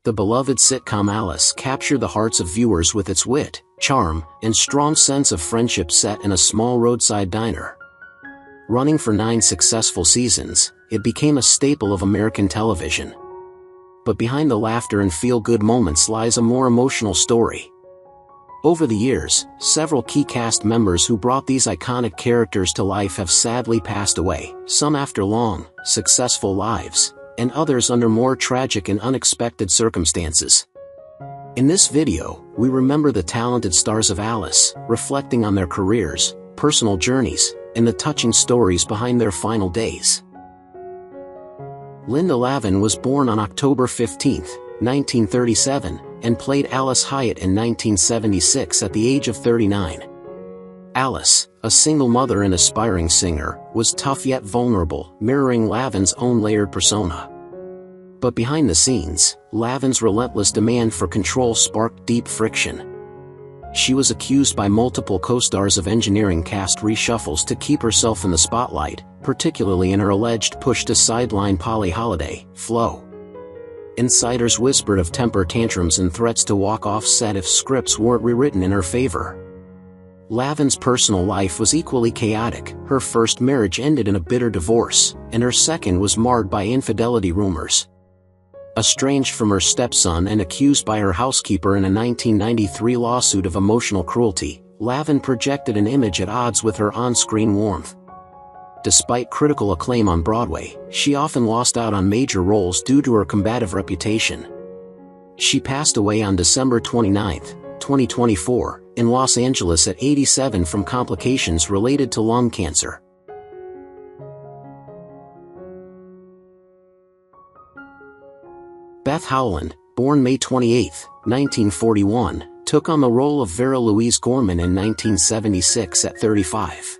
The beloved sitcom Alice captured the hearts of viewers with its wit, charm, and strong sense of friendship set in a small roadside diner. Running for 9 successful seasons, it became a staple of American television. But behind the laughter and feel-good moments lies a more emotional story. Over the years, several key cast members who brought these iconic characters to life have sadly passed away, some after long, successful lives, and others under more tragic and unexpected circumstances. In this video, we remember the talented stars of Alice, reflecting on their careers, personal journeys, and the touching stories behind their final days. Linda Lavin was born on October 15, 1937, and played Alice Hyatt in 1976 at the age of 39. Alice, a single mother and aspiring singer, was tough yet vulnerable, mirroring Lavin's own layered persona. But behind the scenes, Lavin's relentless demand for control sparked deep friction. She was accused by multiple co-stars of engineering cast reshuffles to keep herself in the spotlight, particularly in her alleged push to sideline Polly Holiday, Flo. Insiders whispered of temper tantrums and threats to walk off set if scripts weren't rewritten in her favor. Lavin's personal life was equally chaotic. Her first marriage ended in a bitter divorce, and her second was marred by infidelity rumors. Estranged from her stepson and accused by her housekeeper in a 1993 lawsuit of emotional cruelty, Lavin projected an image at odds with her on-screen warmth. Despite critical acclaim on Broadway, she often lost out on major roles due to her combative reputation. She passed away on December 29, 2024, in Los Angeles at 87 from complications related to lung cancer. Beth Howland, born May 28, 1941, took on the role of Vera Louise Gorman in 1976 at 35.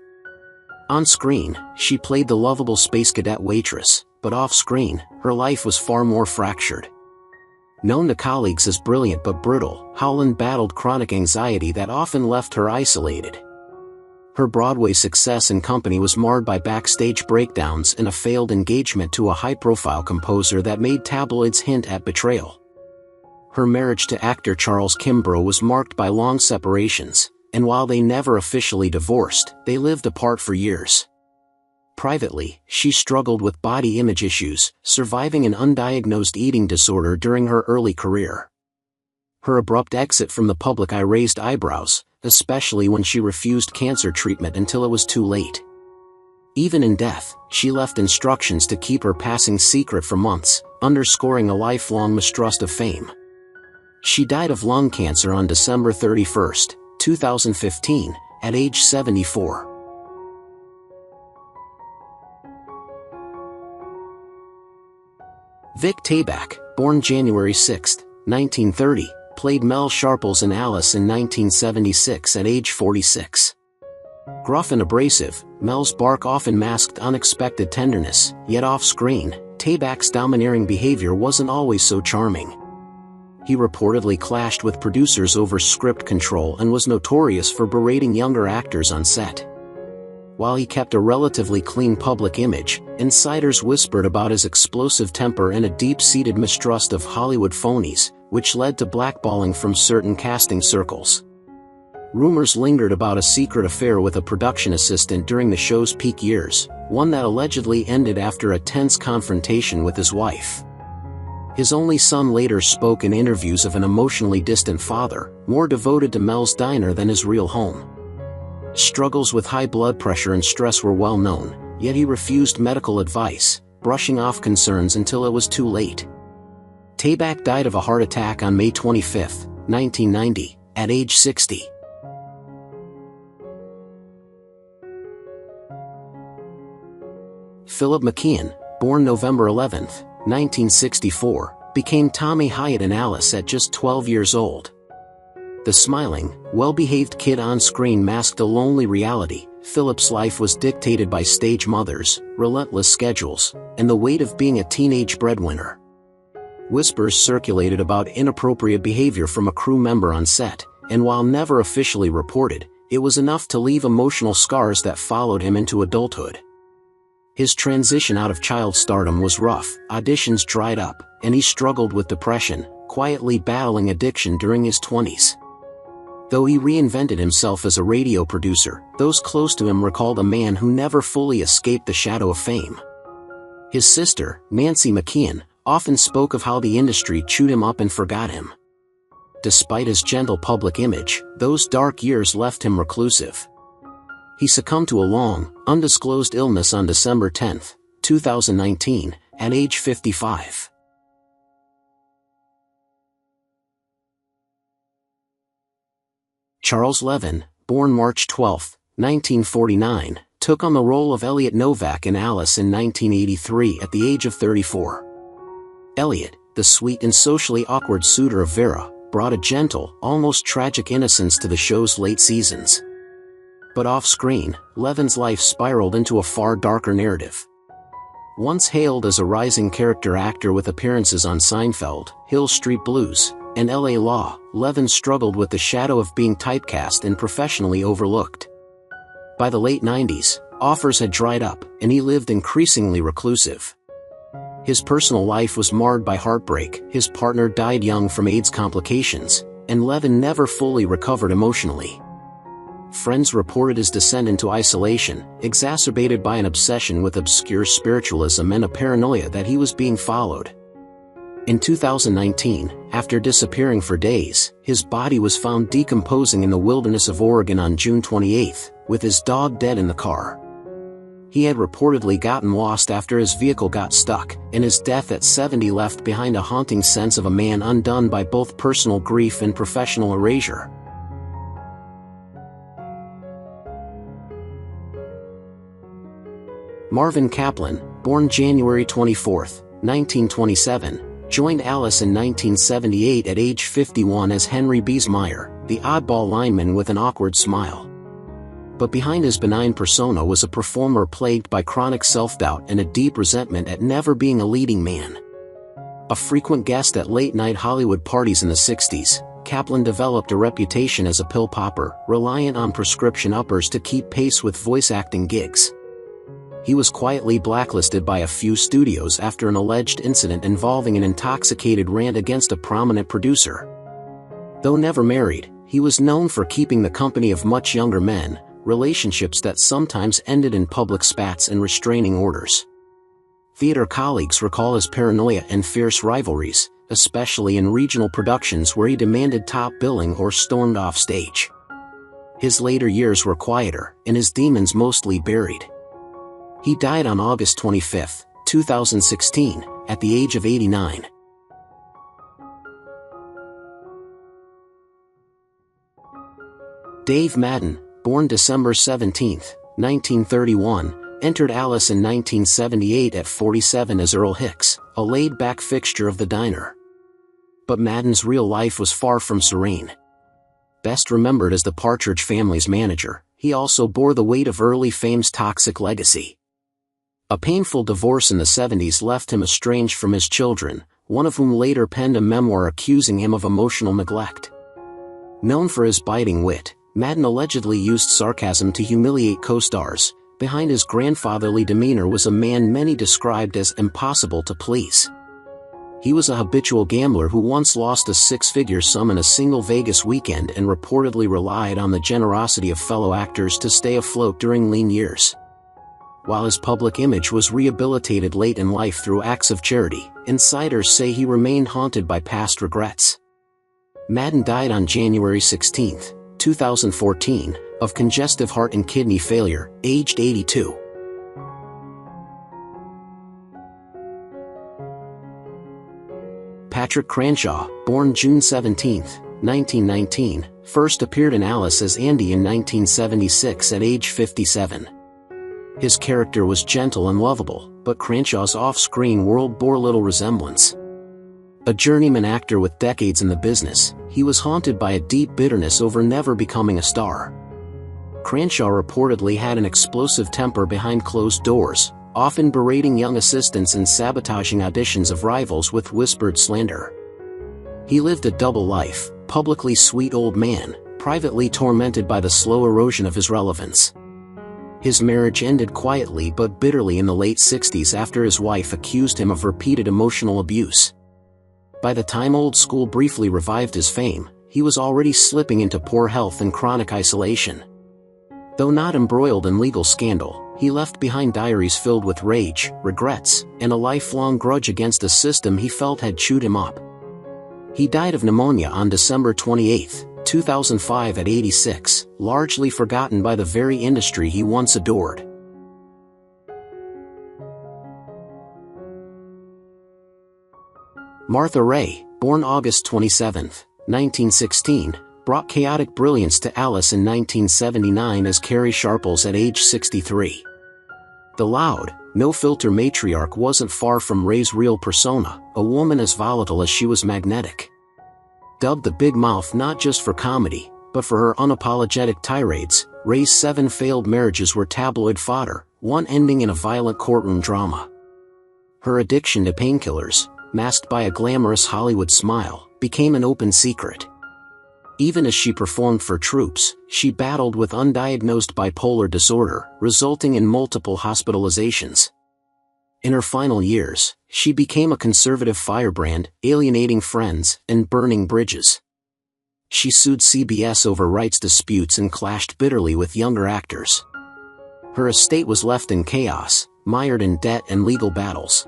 On screen, she played the lovable space cadet waitress, but off-screen, her life was far more fractured. Known to colleagues as brilliant but brittle, Howland battled chronic anxiety that often left her isolated. Her Broadway success and company was marred by backstage breakdowns and a failed engagement to a high-profile composer that made tabloids hint at betrayal. Her marriage to actor Charles Kimbrough was marked by long separations, and while they never officially divorced, they lived apart for years. Privately, she struggled with body image issues, surviving an undiagnosed eating disorder during her early career. Her abrupt exit from the public eye raised eyebrows, especially when she refused cancer treatment until it was too late. Even in death, she left instructions to keep her passing secret for months, underscoring a lifelong mistrust of fame. She died of lung cancer on December 31, 2015, at age 74. Vic Tayback, born January 6, 1930, played Mel Sharples in Alice in 1976 at age 46. Gruff and abrasive, Mel's bark often masked unexpected tenderness, yet off-screen, Tayback's domineering behavior wasn't always so charming. He reportedly clashed with producers over script control and was notorious for berating younger actors on set. While he kept a relatively clean public image, insiders whispered about his explosive temper and a deep-seated mistrust of Hollywood phonies, which led to blackballing from certain casting circles. Rumors lingered about a secret affair with a production assistant during the show's peak years, one that allegedly ended after a tense confrontation with his wife. His only son later spoke in interviews of an emotionally distant father, more devoted to Mel's diner than his real home. Struggles with high blood pressure and stress were well known, yet he refused medical advice, brushing off concerns until it was too late. Tayback died of a heart attack on May 25, 1990, at age 60. Philip McKon, born November 11, 1964, became Tommy Hyatt in Alice at just 12 years old. The smiling, well-behaved kid on screen masked a lonely reality. Philip's life was dictated by stage mothers, relentless schedules, and the weight of being a teenage breadwinner. Whispers circulated about inappropriate behavior from a crew member on set, and while never officially reported, it was enough to leave emotional scars that followed him into adulthood. His transition out of child stardom was rough, auditions dried up, and he struggled with depression, quietly battling addiction during his 20s. Though he reinvented himself as a radio producer, those close to him recalled a man who never fully escaped the shadow of fame. His sister, Nancy McKon, often spoke of how the industry chewed him up and forgot him. Despite his gentle public image, those dark years left him reclusive. He succumbed to a long, undisclosed illness on December 10, 2019, at age 55. Charles Lavin, born March 12, 1949, took on the role of Elliot Novak in Alice in 1983 at the age of 34. Elliot, the sweet and socially awkward suitor of Vera, brought a gentle, almost tragic innocence to the show's late seasons. But off-screen, Lavin's life spiraled into a far darker narrative. Once hailed as a rising character actor with appearances on Seinfeld, Hill Street Blues, and L.A. Law, Lavin struggled with the shadow of being typecast and professionally overlooked. By the late 90s, offers had dried up, and he lived increasingly reclusive. His personal life was marred by heartbreak, his partner died young from AIDS complications, and Lavin never fully recovered emotionally. Friends reported his descent into isolation, exacerbated by an obsession with obscure spiritualism and a paranoia that he was being followed. In 2019, after disappearing for days, his body was found decomposing in the wilderness of Oregon on June 28, with his dog dead in the car. He had reportedly gotten lost after his vehicle got stuck, and his death at 70 left behind a haunting sense of a man undone by both personal grief and professional erasure. Marvin Kaplan, born January 24, 1927, joined Alice in 1978 at age 51 as Henry Beesmeyer, the oddball lineman with an awkward smile. But behind his benign persona was a performer plagued by chronic self-doubt and a deep resentment at never being a leading man. A frequent guest at late-night Hollywood parties in the 60s, Kaplan developed a reputation as a pill popper, reliant on prescription uppers to keep pace with voice acting gigs. He was quietly blacklisted by a few studios after an alleged incident involving an intoxicated rant against a prominent producer. Though never married, he was known for keeping the company of much younger men, relationships that sometimes ended in public spats and restraining orders. Theater colleagues recall his paranoia and fierce rivalries, especially in regional productions where he demanded top billing or stormed off stage. His later years were quieter, and his demons mostly buried. He died on August 25, 2016, at the age of 89. Dave Madden, born December 17, 1931, entered Alice in 1978 at 47 as Earl Hicks, a laid-back fixture of the diner. But Madden's real life was far from serene. Best remembered as the Partridge Family's manager, he also bore the weight of early fame's toxic legacy. A painful divorce in the 70s left him estranged from his children, one of whom later penned a memoir accusing him of emotional neglect. Known for his biting wit, Madden allegedly used sarcasm to humiliate co-stars. Behind his grandfatherly demeanor was a man many described as impossible to please. He was a habitual gambler who once lost a six-figure sum in a single Vegas weekend and reportedly relied on the generosity of fellow actors to stay afloat during lean years. While his public image was rehabilitated late in life through acts of charity, insiders say he remained haunted by past regrets. Madden died on January 16, 2014, of congestive heart and kidney failure, aged 82. Patrick Cranshaw, born June 17, 1919, first appeared in Alice as Andy in 1976 at age 57. His character was gentle and lovable, but Cranshaw's off-screen world bore little resemblance. A journeyman actor with decades in the business, he was haunted by a deep bitterness over never becoming a star. Cranshaw reportedly had an explosive temper behind closed doors, often berating young assistants and sabotaging auditions of rivals with whispered slander. He lived a double life, publicly sweet old man, privately tormented by the slow erosion of his relevance. His marriage ended quietly but bitterly in the late 60s after his wife accused him of repeated emotional abuse. By the time Old School briefly revived his fame, he was already slipping into poor health and chronic isolation. Though not embroiled in legal scandal, he left behind diaries filled with rage, regrets, and a lifelong grudge against a system he felt had chewed him up. He died of pneumonia on December 28, 2005 at 86, largely forgotten by the very industry he once adored. Martha Ray, born August 27, 1916, brought chaotic brilliance to Alice in 1979 as Carrie Sharples at age 63. The loud, no-filter matriarch wasn't far from Ray's real persona, a woman as volatile as she was magnetic. Dubbed the Big Mouth not just for comedy, but for her unapologetic tirades, Ray's 7 failed marriages were tabloid fodder, one ending in a violent courtroom drama. Her addiction to painkillers, masked by a glamorous Hollywood smile, became an open secret. Even as she performed for troops, she battled with undiagnosed bipolar disorder, resulting in multiple hospitalizations. In her final years, she became a conservative firebrand, alienating friends and burning bridges. She sued CBS over rights disputes and clashed bitterly with younger actors. Her estate was left in chaos, mired in debt and legal battles.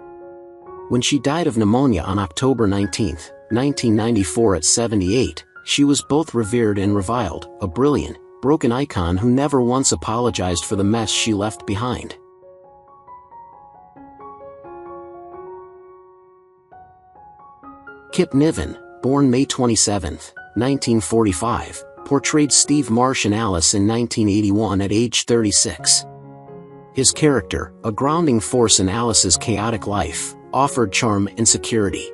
When she died of pneumonia on October 19, 1994 at 78, she was both revered and reviled, a brilliant, broken icon who never once apologized for the mess she left behind. Kip Niven, born May 27, 1945, portrayed Steve Marsh in Alice in 1981 at age 36. His character, a grounding force in Alice's chaotic life, offered charm and security.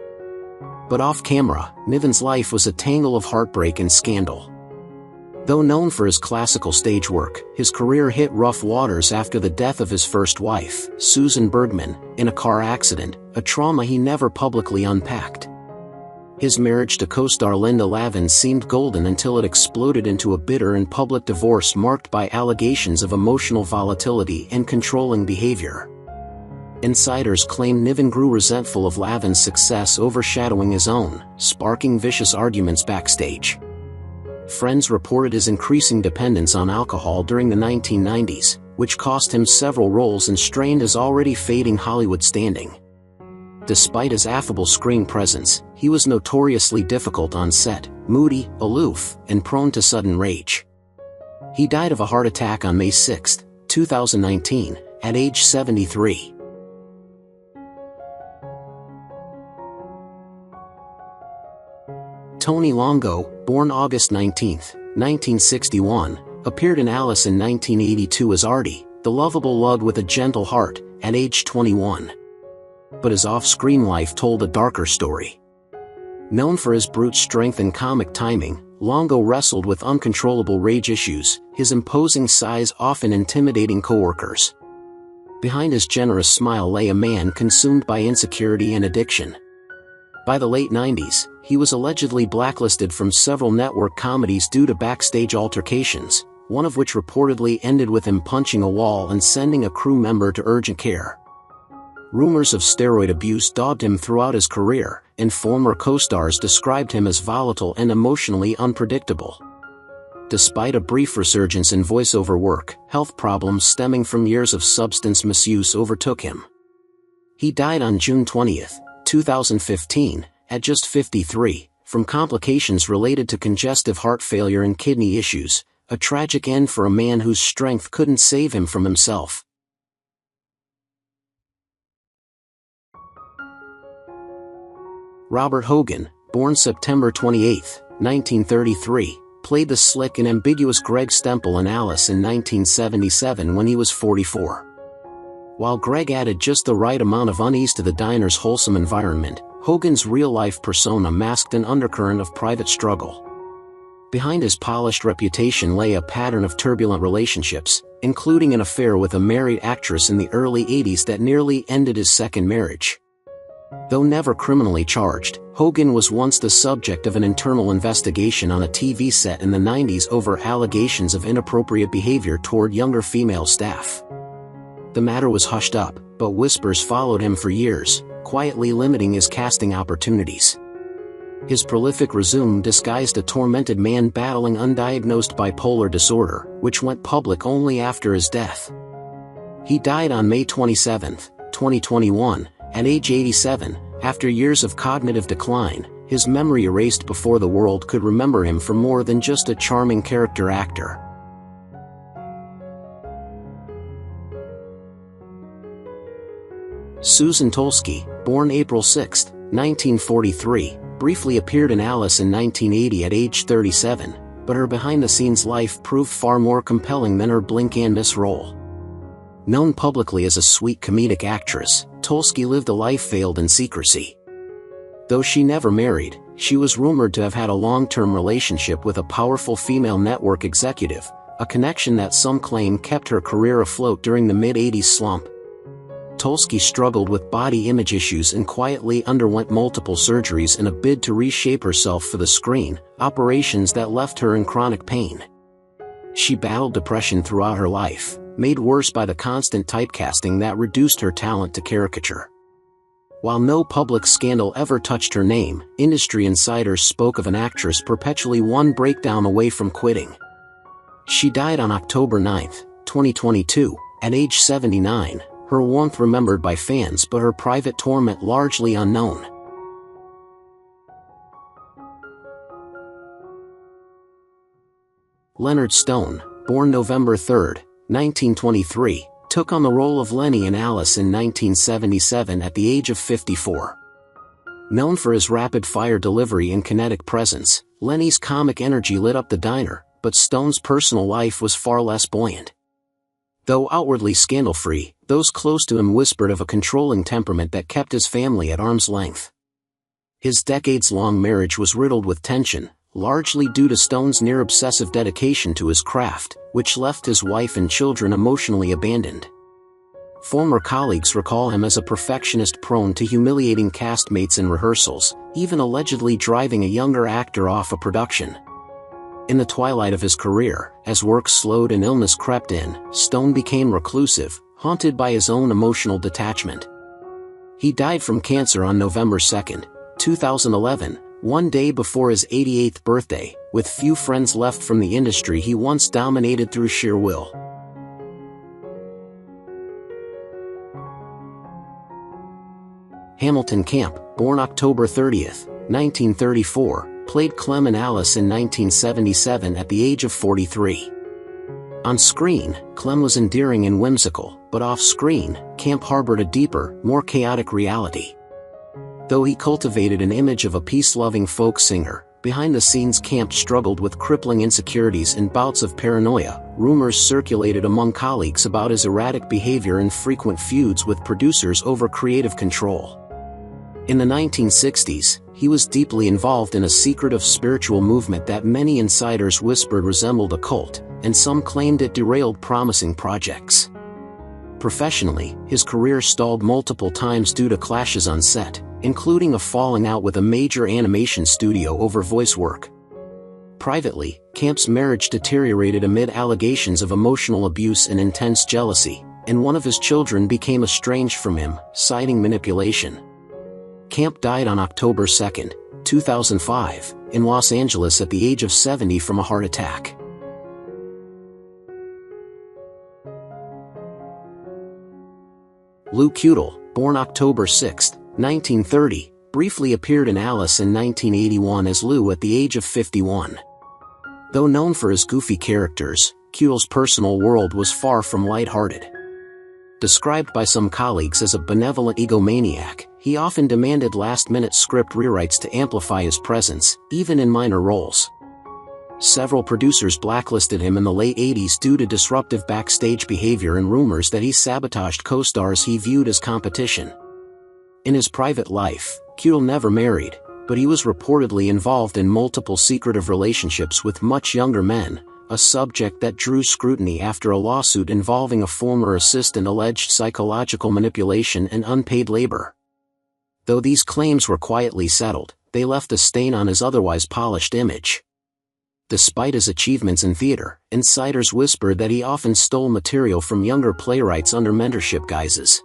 But off-camera, Niven's life was a tangle of heartbreak and scandal. Though known for his classical stage work, his career hit rough waters after the death of his first wife, Susan Bergman, in a car accident, a trauma he never publicly unpacked. His marriage to co-star Linda Lavin seemed golden until it exploded into a bitter and public divorce marked by allegations of emotional volatility and controlling behavior. Insiders claim Niven grew resentful of Lavin's success overshadowing his own, sparking vicious arguments backstage. Friends reported his increasing dependence on alcohol during the 1990s, which cost him several roles and strained his already fading Hollywood standing. Despite his affable screen presence, he was notoriously difficult on set, moody, aloof, and prone to sudden rage. He died of a heart attack on May 6, 2019, at age 73. Tony Longo, born August 19, 1961, appeared in Alice in 1982 as Artie, the lovable lug with a gentle heart, at age 21. But his off-screen life told a darker story. Known for his brute strength and comic timing, Longo wrestled with uncontrollable rage issues, his imposing size often intimidating coworkers. Behind his generous smile lay a man consumed by insecurity and addiction. By the late 90s, he was allegedly blacklisted from several network comedies due to backstage altercations, one of which reportedly ended with him punching a wall and sending a crew member to urgent care. Rumors of steroid abuse dogged him throughout his career, and former co-stars described him as volatile and emotionally unpredictable. Despite a brief resurgence in voiceover work, health problems stemming from years of substance misuse overtook him. He died on June 20, 2015, at just 53, from complications related to congestive heart failure and kidney issues, a tragic end for a man whose strength couldn't save him from himself. Robert Hogan, born September 28, 1933, played the slick and ambiguous Greg Stemple in Alice in 1977 when he was 44. While Greg added just the right amount of unease to the diner's wholesome environment, Hogan's real-life persona masked an undercurrent of private struggle. Behind his polished reputation lay a pattern of turbulent relationships, including an affair with a married actress in the early 80s that nearly ended his second marriage. Though never criminally charged, Hogan was once the subject of an internal investigation on a TV set in the 90s over allegations of inappropriate behavior toward younger female staff. The matter was hushed up, but whispers followed him for years, quietly limiting his casting opportunities. His prolific resume disguised a tormented man battling undiagnosed bipolar disorder, which went public only after his death. He died on May 27, 2021, at age 87, after years of cognitive decline, his memory erased before the world could remember him for more than just a charming character actor. Susan Tolski, born April 6, 1943, briefly appeared in Alice in 1980 at age 37, but her behind-the-scenes life proved far more compelling than her blink-and-miss role. Known publicly as a sweet comedic actress, Tolski lived a life veiled in secrecy. Though she never married, she was rumored to have had a long-term relationship with a powerful female network executive, a connection that some claim kept her career afloat during the mid-80s slump. Tolski struggled with body image issues and quietly underwent multiple surgeries in a bid to reshape herself for the screen, operations that left her in chronic pain. She battled depression throughout her life, made worse by the constant typecasting that reduced her talent to caricature. While no public scandal ever touched her name, industry insiders spoke of an actress perpetually one breakdown away from quitting. She died on October 9, 2022, at age 79, her warmth remembered by fans but her private torment largely unknown. Leonard Stone, born November 3, 1923, took on the role of Lenny in Alice in 1977 at the age of 54. Known for his rapid-fire delivery and kinetic presence, Lenny's comic energy lit up the diner, but Stone's personal life was far less buoyant. Though outwardly scandal-free, those close to him whispered of a controlling temperament that kept his family at arm's length. His decades-long marriage was riddled with tension, largely due to Stone's near-obsessive dedication to his craft, which left his wife and children emotionally abandoned. Former colleagues recall him as a perfectionist prone to humiliating castmates in rehearsals, even allegedly driving a younger actor off a production. In the twilight of his career, as work slowed and illness crept in, Stone became reclusive, haunted by his own emotional detachment. He died from cancer on November 2, 2011, one day before his 88th birthday, with few friends left from the industry he once dominated through sheer will. Hamilton Camp, born October 30, 1934, played Clem in Alice in 1977 at the age of 43. On screen, Clem was endearing and whimsical, but off-screen, Camp harbored a deeper, more chaotic reality. Though he cultivated an image of a peace-loving folk singer, behind the scenes Camp struggled with crippling insecurities and bouts of paranoia. Rumors circulated among colleagues about his erratic behavior and frequent feuds with producers over creative control. In the 1960s, he was deeply involved in a secretive spiritual movement that many insiders whispered resembled a cult, and some claimed it derailed promising projects. Professionally, his career stalled multiple times due to clashes on set, including a falling out with a major animation studio over voice work. Privately, Camp's marriage deteriorated amid allegations of emotional abuse and intense jealousy, and one of his children became estranged from him, citing manipulation. Camp died on October 2, 2005, in Los Angeles at the age of 70 from a heart attack. Lou Kudel, born October 6, 1930, briefly appeared in Alice in 1981 as Lou at the age of 51. Though known for his goofy characters, Kudel's personal world was far from lighthearted. Described by some colleagues as a benevolent egomaniac, he often demanded last-minute script rewrites to amplify his presence, even in minor roles. Several producers blacklisted him in the late 80s due to disruptive backstage behavior and rumors that he sabotaged co-stars he viewed as competition. In his private life, Kudel never married, but he was reportedly involved in multiple secretive relationships with much younger men, a subject that drew scrutiny after a lawsuit involving a former assistant alleged psychological manipulation and unpaid labor. Though these claims were quietly settled, they left a stain on his otherwise polished image. Despite his achievements in theater, insiders whispered that he often stole material from younger playwrights under mentorship guises.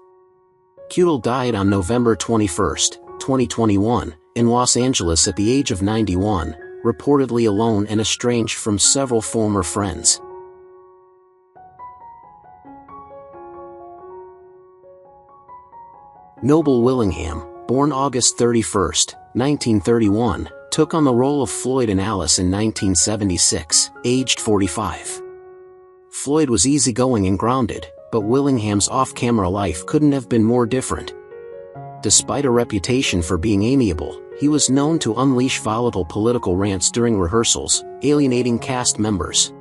Kudel died on November 21, 2021, in Los Angeles at the age of 91, reportedly alone and estranged from several former friends. Noble Willingham, born August 31, 1931, took on the role of Floyd in Alice in 1976, aged 45. Floyd was easygoing and grounded, but Willingham's off-camera life couldn't have been more different. Despite a reputation for being amiable, he was known to unleash volatile political rants during rehearsals, alienating cast members.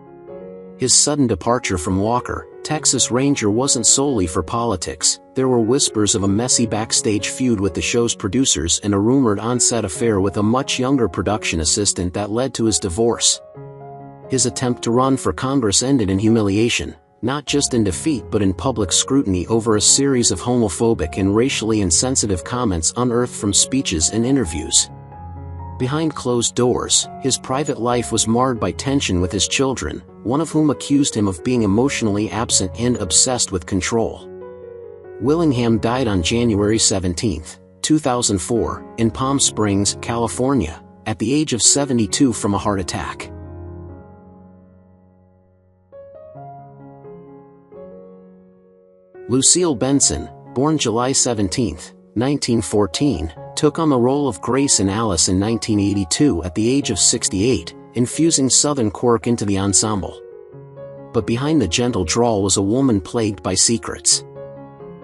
His sudden departure from Walker, Texas Ranger wasn't solely for politics. There were whispers of a messy backstage feud with the show's producers and a rumored on-set affair with a much younger production assistant that led to his divorce. His attempt to run for Congress ended in humiliation, not just in defeat but in public scrutiny over a series of homophobic and racially insensitive comments unearthed from speeches and interviews. Behind closed doors, his private life was marred by tension with his children, one of whom accused him of being emotionally absent and obsessed with control. Willingham died on January 17, 2004, in Palm Springs, California, at the age of 72 from a heart attack. Lucille Benson, born July 17, 1914, took on the role of Grace in Alice in 1982 at the age of 68, infusing Southern quirk into the ensemble. But behind the gentle drawl was a woman plagued by secrets.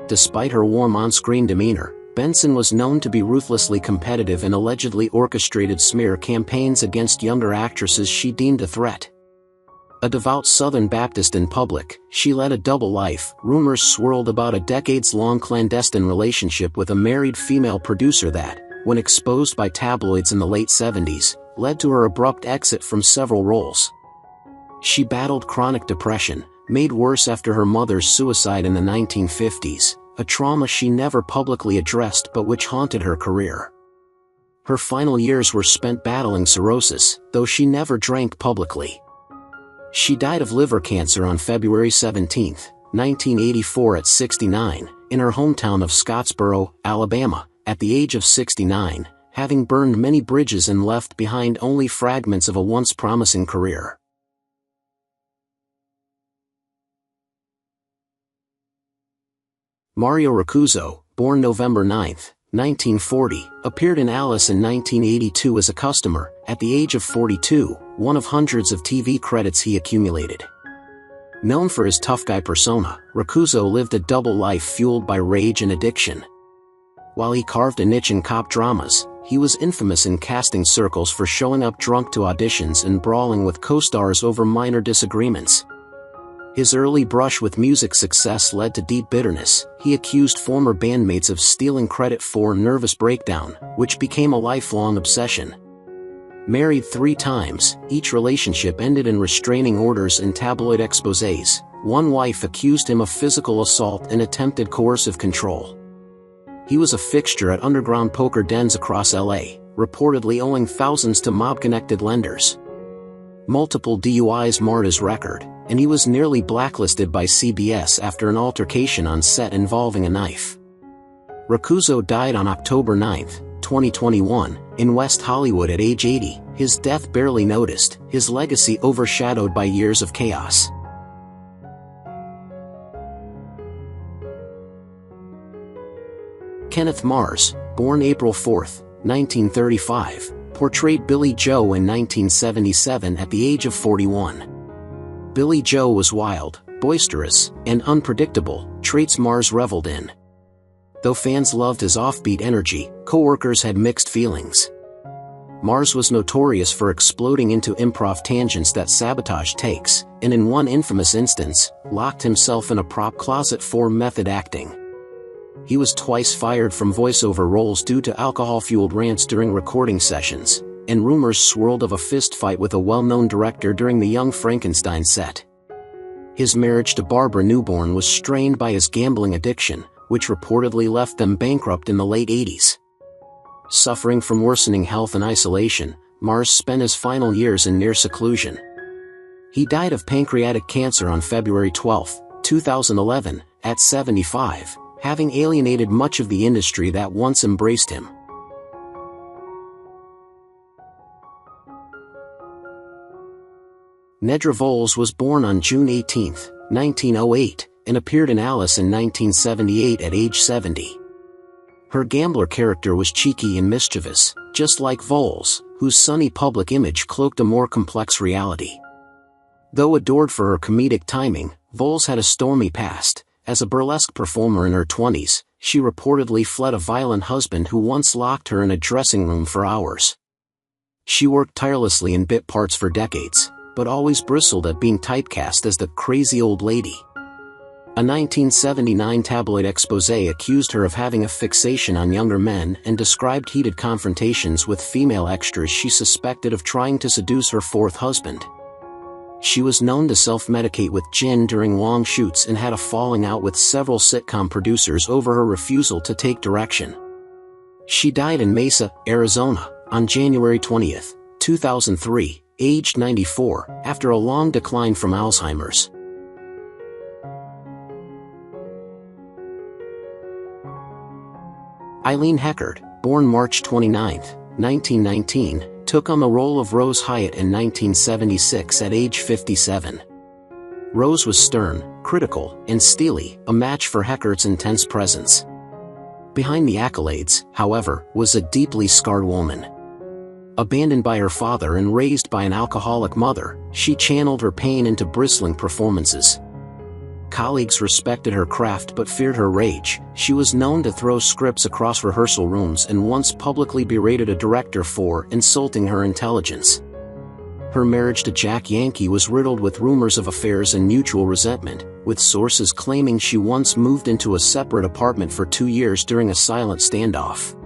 Despite her warm on-screen demeanor, Benson was known to be ruthlessly competitive and allegedly orchestrated smear campaigns against younger actresses she deemed a threat. A devout Southern Baptist in public, she led a double life. Rumors swirled about a decades-long clandestine relationship with a married female producer that, when exposed by tabloids in the late 70s, led to her abrupt exit from several roles. She battled chronic depression, made worse after her mother's suicide in the 1950s, a trauma she never publicly addressed but which haunted her career. Her final years were spent battling cirrhosis, though she never drank publicly. She died of liver cancer on February 17, 1984 at 69, in her hometown of Scottsboro, Alabama, at the age of 69, having burned many bridges and left behind only fragments of a once promising career. Mario Racuzo, born November 9, 1940, appeared in Alice in 1982 as a customer, at the age of 42, one of hundreds of TV credits he accumulated. Known for his tough guy persona, Racuzo lived a double life fueled by rage and addiction. While he carved a niche in cop dramas, he was infamous in casting circles for showing up drunk to auditions and brawling with co-stars over minor disagreements. His early brush with music success led to deep bitterness. He accused former bandmates of stealing credit for Nervous Breakdown, which became a lifelong obsession. Married 3 times, each relationship ended in restraining orders and tabloid exposés. One wife accused him of physical assault and attempted coercive control. He was a fixture at underground poker dens across LA, reportedly owing thousands to mob-connected lenders. Multiple DUIs marred his record, and he was nearly blacklisted by CBS after an altercation on set involving a knife. Racuzo died on October 9, 2021, in West Hollywood at age 80, his death barely noticed, his legacy overshadowed by years of chaos. Kenneth Mars, born April 4, 1935, portrayed Billy Joe in 1977 at the age of 41. Billy Joe was wild, boisterous, and unpredictable, traits Mars reveled in. Though fans loved his offbeat energy, co-workers had mixed feelings. Mars was notorious for exploding into improv tangents that sabotaged takes, and in one infamous instance, locked himself in a prop closet for method acting. He was twice fired from voiceover roles due to alcohol-fueled rants during recording sessions, and rumors swirled of a fistfight with a well-known director during the Young Frankenstein set. His marriage to Barbara Newborn was strained by his gambling addiction, which reportedly left them bankrupt in the late 80s. Suffering from worsening health and isolation, Mars spent his final years in near seclusion. He died of pancreatic cancer on February 12, 2011, at 75, having alienated much of the industry that once embraced him. Nedra Voles was born on June 18, 1908, and appeared in Alice in 1978 at age 70. Her gambler character was cheeky and mischievous, just like Voles, whose sunny public image cloaked a more complex reality. Though adored for her comedic timing, Voles had a stormy past. As a burlesque performer in her 20s, she reportedly fled a violent husband who once locked her in a dressing room for hours. She worked tirelessly in bit parts for decades, but always bristled at being typecast as the crazy old lady. A 1979 tabloid exposé accused her of having a fixation on younger men and described heated confrontations with female extras she suspected of trying to seduce her fourth husband. She was known to self-medicate with gin during long shoots and had a falling out with several sitcom producers over her refusal to take direction. She died in Mesa, Arizona, on January 20, 2003, aged 94, after a long decline from Alzheimer's. Eileen Heckard, born March 29, 1919, took on the role of Rose Hyatt in 1976 at age 57. Rose was stern, critical, and steely, a match for Heckard's intense presence. Behind the accolades, however, was a deeply scarred woman. Abandoned by her father and raised by an alcoholic mother, she channeled her pain into bristling performances. Colleagues respected her craft but feared her rage. She was known to throw scripts across rehearsal rooms and once publicly berated a director for insulting her intelligence. Her marriage to Jack Yankee was riddled with rumors of affairs and mutual resentment, with sources claiming she once moved into a separate apartment for 2 years during a silent standoff.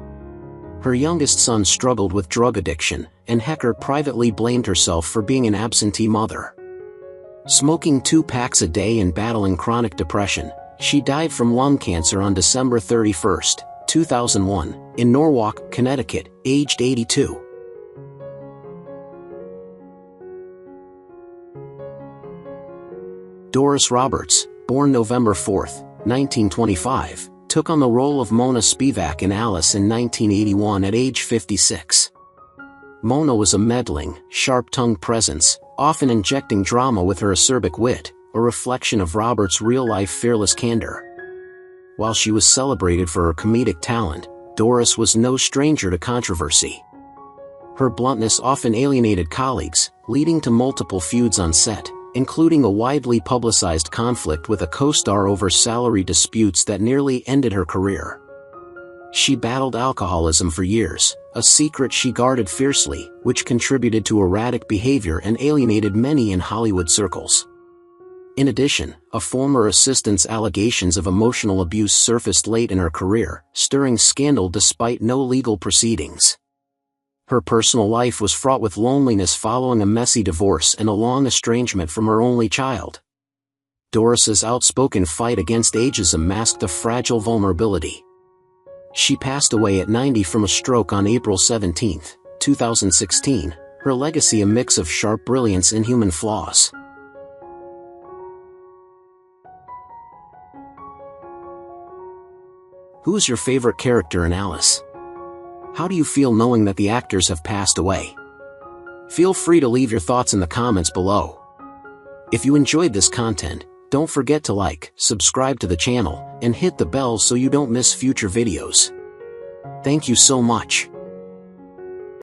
Her youngest son struggled with drug addiction, and Heckard privately blamed herself for being an absentee mother. Smoking 2 packs a day and battling chronic depression, she died from lung cancer on December 31, 2001, in Norwalk, Connecticut, aged 82. Doris Roberts, born November 4, 1925, took on the role of Mona Spivak in Alice in 1981 at age 56. Mona was a meddling, sharp-tongued presence, often injecting drama with her acerbic wit, a reflection of Roberts' real-life fearless candor. While she was celebrated for her comedic talent, Doris was no stranger to controversy. Her bluntness often alienated colleagues, leading to multiple feuds on set, including a widely publicized conflict with a co-star over salary disputes that nearly ended her career. She battled alcoholism for years, a secret she guarded fiercely, which contributed to erratic behavior and alienated many in Hollywood circles. In addition, a former assistant's allegations of emotional abuse surfaced late in her career, stirring scandal despite no legal proceedings. Her personal life was fraught with loneliness following a messy divorce and a long estrangement from her only child. Doris's outspoken fight against ageism masked a fragile vulnerability. She passed away at 90 from a stroke on April 17, 2016, her legacy a mix of sharp brilliance and human flaws. Who's your favorite character in Alice? How do you feel knowing that the actors have passed away? Feel free to leave your thoughts in the comments below. If you enjoyed this content, don't forget to like, subscribe to the channel, and hit the bell so you don't miss future videos. Thank you so much.